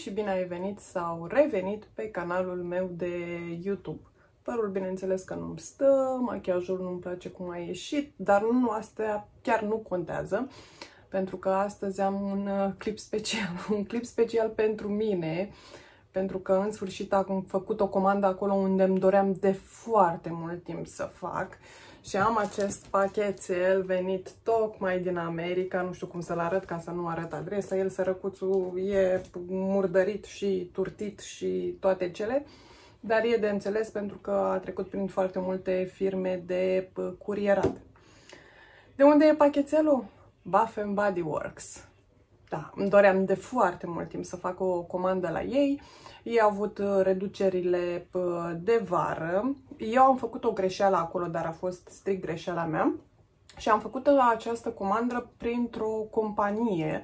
și bine ai venit sau revenit pe canalul meu de YouTube. Părul, bineînțeles că nu-mi stă, machiajul nu-mi place cum a ieșit, dar nu, astea chiar nu contează, pentru că astăzi am un clip special, un clip special pentru mine, pentru că în sfârșit am făcut o comandă acolo unde îmi doream de foarte mult timp să fac. Și am acest pachetel venit tocmai din America, nu știu cum să-l arăt ca să nu arăt adresa, el sărăcuțul e murdărit și turtit și toate cele, dar e de înțeles pentru că a trecut prin foarte multe firme de curierat. De unde e pachetelul? Bath & Body Works. Da, îmi doream de foarte mult timp să fac o comandă la ei. Ei au avut reducerile de vară. Eu am făcut o greșeală acolo, dar a fost strict greșeala mea. Și am făcut această comandă printr-o companie.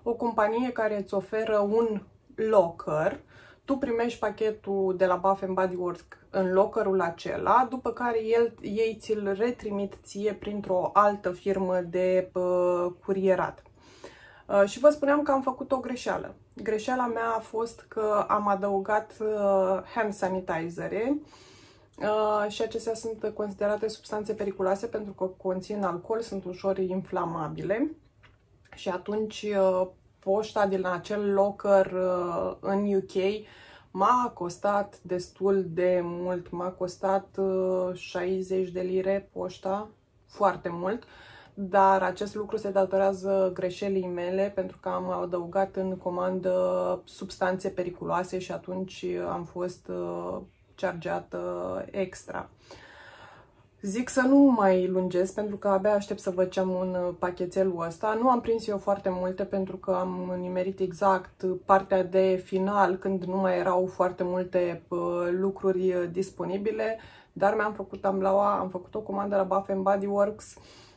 O companie care îți oferă un locker. Tu primești pachetul de la Bath & Body Works în lockerul acela, după care ei ți-l retrimit ție printr-o altă firmă de curierat. Și vă spuneam că am făcut o greșeală. Greșeala mea a fost că am adăugat hand sanitizere și acestea sunt considerate substanțe periculoase pentru că conțin alcool, sunt ușor inflamabile și atunci poșta din acel locker în UK m-a costat destul de mult, m-a costat 60 de lire poșta, foarte mult. Dar acest lucru se datorează greșelii mele pentru că am adăugat în comandă substanțe periculoase și atunci am fost chargeată extra. Zic să nu mai lungesc pentru că abia aștept să văd ce am în pachetelul ăsta. Nu am prins eu foarte multe pentru că am nimerit exact partea de final când nu mai erau foarte multe lucruri disponibile, dar am făcut o comandă la Bath & Body Works.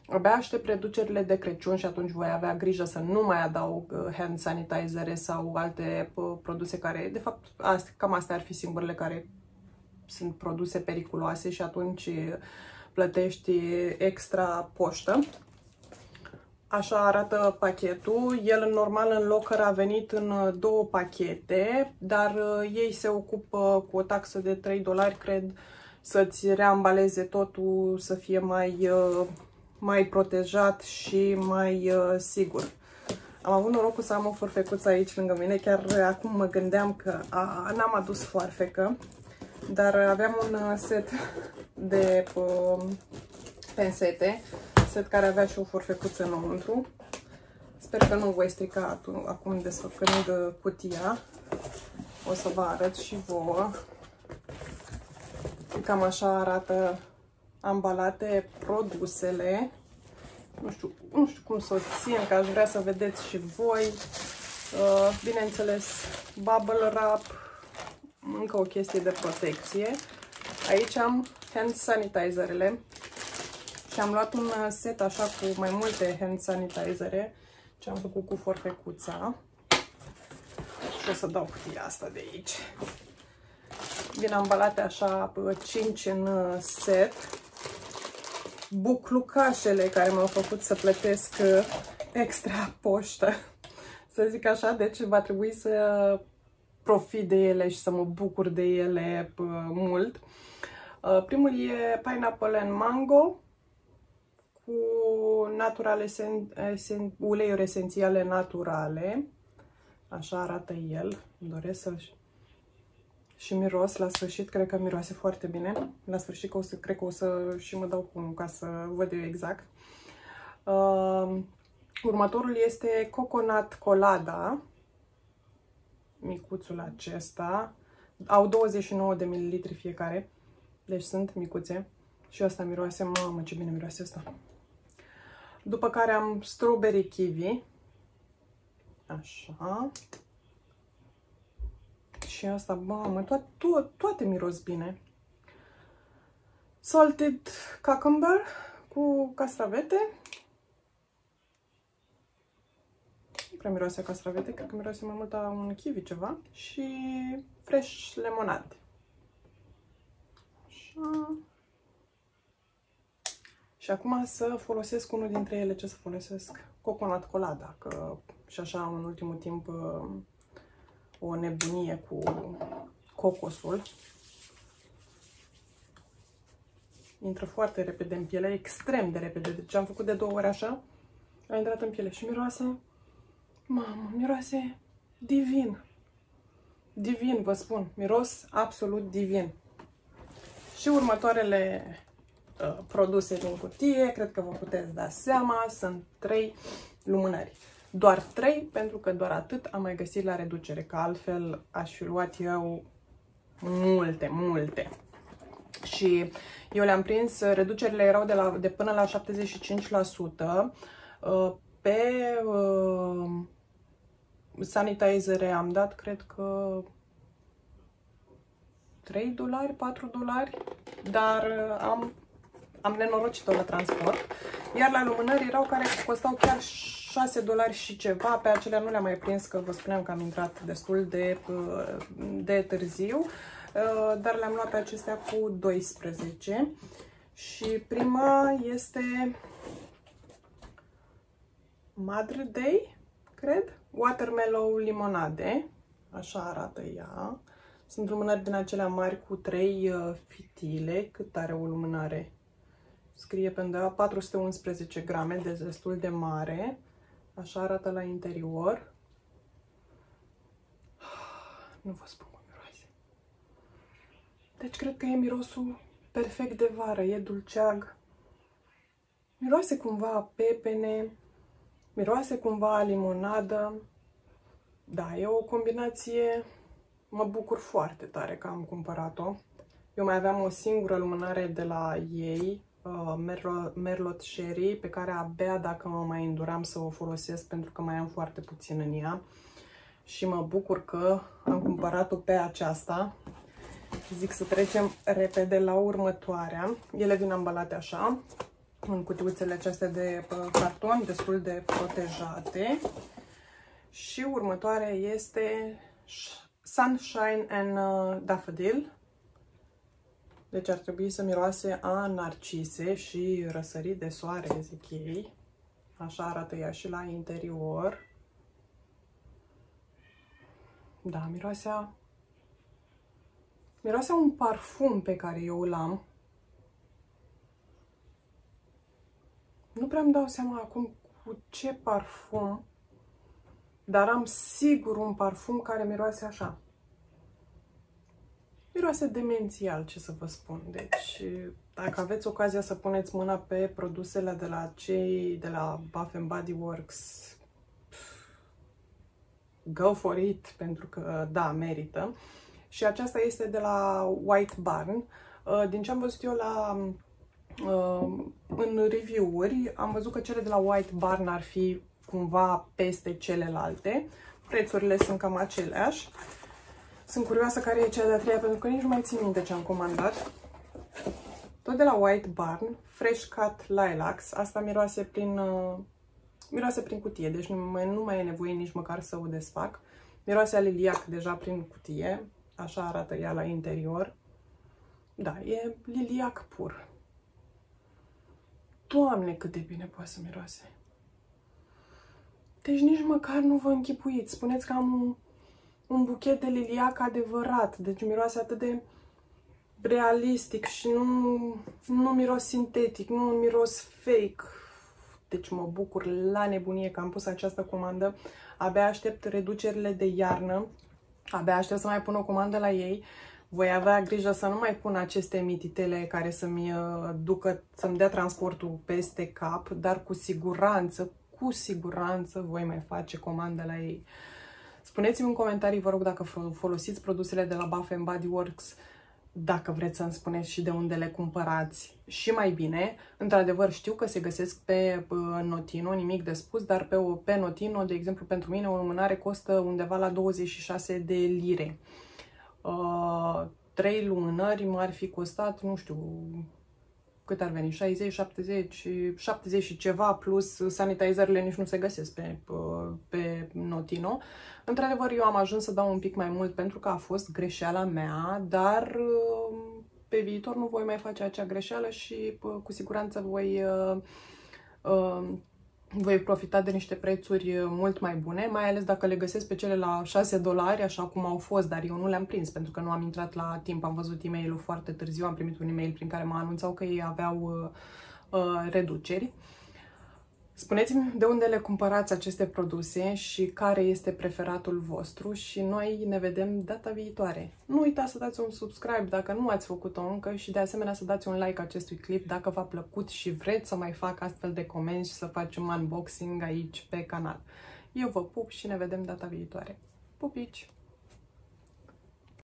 Abia aștept reducerile de Crăciun și atunci voi avea grijă să nu mai adaug hand sanitizere sau alte produse care, de fapt, cam astea ar fi singurele care sunt produse periculoase și atunci plătești extra poștă. Așa arată pachetul. El, normal, în locker a venit în 2 pachete, dar ei se ocupă cu o taxă de 3 dolari, cred, să-ți reambaleze totul, să fie mai protejat și mai sigur. Am avut norocul să am o foarfecuță aici lângă mine. Chiar acum mă gândeam că n-am adus foarfecă, dar aveam un set de pensete, set care avea și o foarfecuță înăuntru. Sper că nu voi strica acum desfăcând cutia. O să vă arăt și vouă. Cam așa arată ambalate produsele. Nu știu cum să o țin, că aș vrea să vedeți și voi. Bineînțeles, bubble wrap, încă o chestie de protecție. Aici am hand sanitizerele și am luat un set așa cu mai multe hand sanitizere ce am făcut cu forfecuța. Și o să dau cutia asta de aici. Vin ambalate așa 5 în set. Buclucașele care m-au făcut să plătesc extra poștă, să zic așa, deci va trebui să profit de ele și să mă bucur de ele mult. Primul e Pineapple and Mango cu uleiuri esențiale naturale. Așa arată el. Îmi doresc să și miros la sfârșit, cred că miroase foarte bine. La sfârșit cred că o să și mă dau cu unul ca să văd eu exact. Următorul este Coconut Colada. Micuțul acesta. Au 29 de mililitri fiecare. Deci sunt micuțe. Și ăsta miroase, mamă ce bine miroase ăsta. După care am Strawberry Kiwi. Așa. Și asta, mamă, toate miros bine. Salted Cucumber cu castravete. Nu prea miroase castravete, cred că miroase mai mult a un kiwi ceva. Și Fresh Lemonade. Așa. Și acum să folosesc unul dintre ele. Ce să folosesc? Coconut Colada, că și așa în ultimul timp o nebunie cu cocosul. Intră foarte repede în piele, extrem de repede. Deci am făcut de 2 ori așa, a intrat în piele și miroase, mamă, miroase divin. Divin, vă spun, miros absolut divin. Și următoarele produse din cutie, cred că vă puteți da seama, sunt 3 lumânări. Doar 3, pentru că doar atât am mai găsit la reducere, că altfel aș fi luat eu multe. Și eu le-am prins, reducerile erau de până la 75%. Pe sanitizere am dat, cred că 3 dolari, 4 dolari, dar am nenorocit-o la transport. Iar la lumânări erau care costau chiar 6 dolari și ceva, pe acelea nu le-am mai prins, că vă spuneam că am intrat destul de târziu, dar le-am luat pe acestea cu 12. Și prima este Mother Day, cred, Watermelon Limonade, așa arată ea. Sunt lumânări din acelea mari cu 3 fitile. Cât are o lumânare? Scrie pe undeva 411 grame, deci destul de mare. Așa arată la interior. Nu vă spun cum miroase. Deci cred că e mirosul perfect de vară. E dulceag. Miroase cumva a pepene. Miroase cumva a limonadă. Da, e o combinație. Mă bucur foarte tare că am cumpărat-o. Eu mai aveam o singură lumânare de la ei, Merlot Sherry, pe care abia dacă mă mai înduram să o folosesc, pentru că mai am foarte puțin în ea. Și mă bucur că am cumpărat-o pe aceasta. Zic să trecem repede la următoarea. Ele vin ambalate așa, în cutiuțele acestea de carton, destul de protejate. Și următoarea este Sunshine and Daffodil. Deci ar trebui să miroase a narcise și răsărit de soare, zic ei. Așa arată ea și la interior. Da, miroase un parfum pe care eu îl am. Nu prea îmi dau seama acum cu ce parfum, dar am sigur un parfum care miroase așa. Miroase demențial, ce să vă spun. Deci, dacă aveți ocazia să puneți mâna pe produsele de la cei de la Bath & Body Works, go for it, pentru că, da, merită. Și aceasta este de la White Barn. Din ce am văzut eu în review-uri, am văzut că cele de la White Barn ar fi cumva peste celelalte. Prețurile sunt cam aceleași. Sunt curioasă care e cea de-a treia, pentru că nici nu mai țin minte ce am comandat. Tot de la White Barn, Fresh Cut Lilacs. Asta miroase prin cutie, deci nu mai e nevoie nici măcar să o desfac. Miroase a liliac deja prin cutie. Așa arată ea la interior. Da, e liliac pur. Doamne, cât de bine poate să miroase. Deci nici măcar nu vă închipuiți. Spuneți că am un buchet de liliac adevărat. Deci miroase atât de realistic și nu miros sintetic, nu miros fake. Deci mă bucur la nebunie că am pus această comandă. Abia aștept reducerile de iarnă. Abia aștept să mai pun o comandă la ei. Voi avea grijă să nu mai pun aceste mititele care să-mi dea transportul peste cap, dar cu siguranță voi mai face comandă la ei. Spuneți-mi în comentarii, vă rog, dacă folosiți produsele de la Bath & Body Works, dacă vreți să-mi spuneți și de unde le cumpărați și mai bine. Într-adevăr, știu că se găsesc pe Notino, nimic de spus, dar pe Notino, de exemplu, pentru mine o lumânare costă undeva la 26 de lire. 3 lumânări m-ar fi costat, nu știu, cât ar veni, 60, 70, 70 și ceva, plus sanitizerele nici nu se găsesc pe Notino. Într-adevăr, eu am ajuns să dau un pic mai mult pentru că a fost greșeala mea, dar pe viitor nu voi mai face acea greșeală și cu siguranță voi profita de niște prețuri mult mai bune, mai ales dacă le găsesc pe cele la $6, așa cum au fost, dar eu nu le-am prins pentru că nu am intrat la timp, am văzut e-mail-ul foarte târziu, am primit un e-mail prin care mă anunțau că ei aveau reduceri. Spuneți-mi de unde le cumpărați aceste produse și care este preferatul vostru și noi ne vedem data viitoare. Nu uitați să dați un subscribe dacă nu ați făcut-o încă și de asemenea să dați un like acestui clip dacă v-a plăcut și vreți să mai fac astfel de comenzi și să facem unboxing aici pe canal. Eu vă pup și ne vedem data viitoare. Pupici!